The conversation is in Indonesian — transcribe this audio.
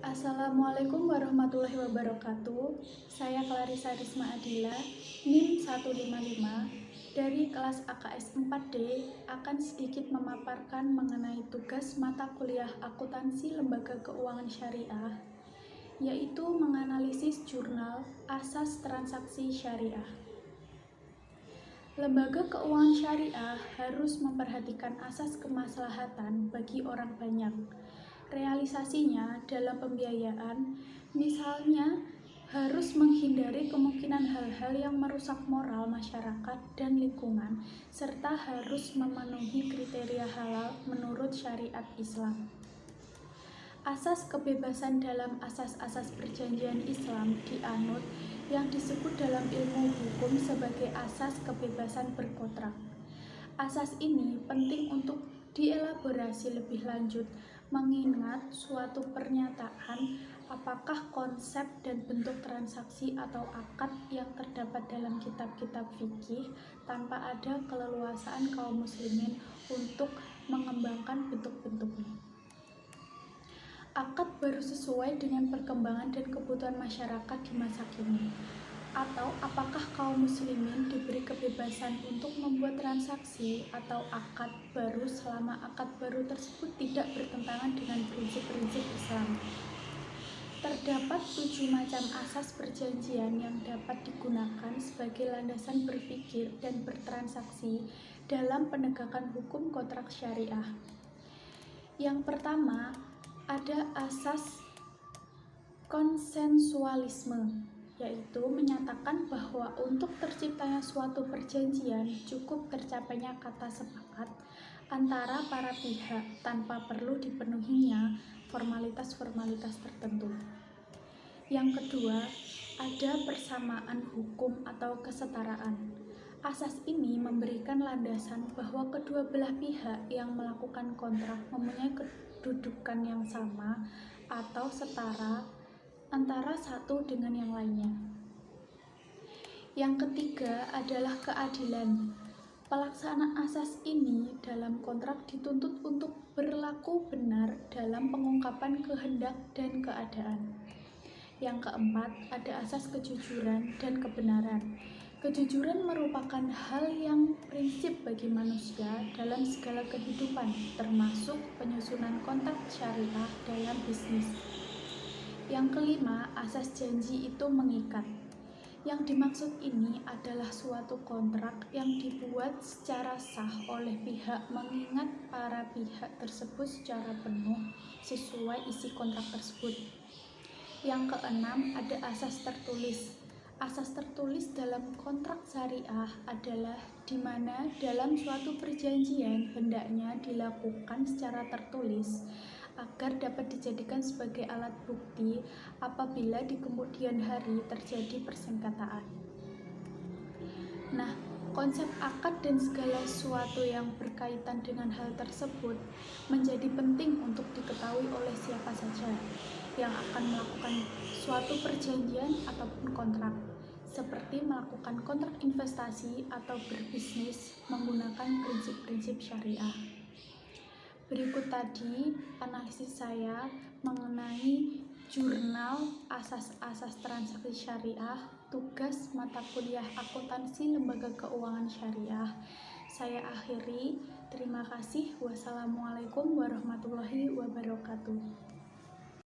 Assalamualaikum warahmatullahi wabarakatuh. Saya Clarissa Risma Adila, NIM 155 dari kelas AKS 4D akan sedikit memaparkan mengenai tugas mata kuliah akuntansi lembaga keuangan syariah, yaitu menganalisis jurnal asas transaksi syariah. Lembaga keuangan syariah harus memperhatikan asas kemaslahatan bagi orang banyak. Realisasinya dalam pembiayaan, misalnya harus menghindari kemungkinan hal-hal yang merusak moral masyarakat dan lingkungan, serta harus memenuhi kriteria halal menurut syariat Islam. Asas kebebasan dalam asas-asas perjanjian Islam dianut yang disebut dalam ilmu hukum sebagai asas kebebasan berkontrak. Asas ini penting untuk dielaborasi lebih lanjut, mengingat suatu pernyataan apakah konsep dan bentuk transaksi atau akad yang terdapat dalam kitab-kitab fikih tanpa ada keleluasaan kaum muslimin untuk mengembangkan bentuk-bentuknya. Akad baru sesuai dengan perkembangan dan kebutuhan masyarakat di masa kini, atau apakah kaum muslimin diberi kebebasan untuk membuat transaksi atau akad baru selama akad baru tersebut tidak bertentangan dengan prinsip-prinsip Islam. Terdapat 7 macam asas perjanjian yang dapat digunakan sebagai landasan berpikir dan bertransaksi dalam penegakan hukum kontrak syariah. Yang pertama, ada asas konsensualisme, yaitu menyatakan bahwa untuk terciptanya suatu perjanjian cukup tercapainya kata sepakat antara para pihak tanpa perlu dipenuhinya formalitas-formalitas tertentu. Yang kedua, ada persamaan hukum atau kesetaraan. Asas ini memberikan landasan bahwa kedua belah pihak yang melakukan kontrak mempunyai kedudukan yang sama atau setara antara satu dengan yang lainnya. Yang ketiga adalah keadilan. Pelaksanaan asas ini dalam kontrak dituntut untuk berlaku benar dalam pengungkapan kehendak dan keadaan. Yang keempat, ada asas kejujuran dan kebenaran. Kejujuran merupakan hal yang prinsip bagi manusia dalam segala kehidupan, termasuk penyusunan kontrak syariah dalam bisnis. Yang kelima, asas janji itu mengikat. Yang dimaksud ini adalah suatu kontrak yang dibuat secara sah oleh pihak mengingat para pihak tersebut secara penuh sesuai isi kontrak tersebut. Yang keenam, ada asas tertulis. Asas tertulis dalam kontrak syariah adalah di mana dalam suatu perjanjian hendaknya dilakukan secara tertulis agar dapat dijadikan sebagai alat bukti apabila di kemudian hari terjadi persengketaan. Nah, konsep akad dan segala sesuatu yang berkaitan dengan hal tersebut menjadi penting untuk diketahui oleh siapa saja yang akan melakukan suatu perjanjian ataupun kontrak, seperti melakukan kontrak investasi atau berbisnis menggunakan prinsip-prinsip syariah. Berikut tadi analisis saya mengenai jurnal asas-asas transaksi syariah, tugas mata kuliah akuntansi lembaga keuangan syariah. Saya akhiri, terima kasih. Wassalamualaikum warahmatullahi wabarakatuh.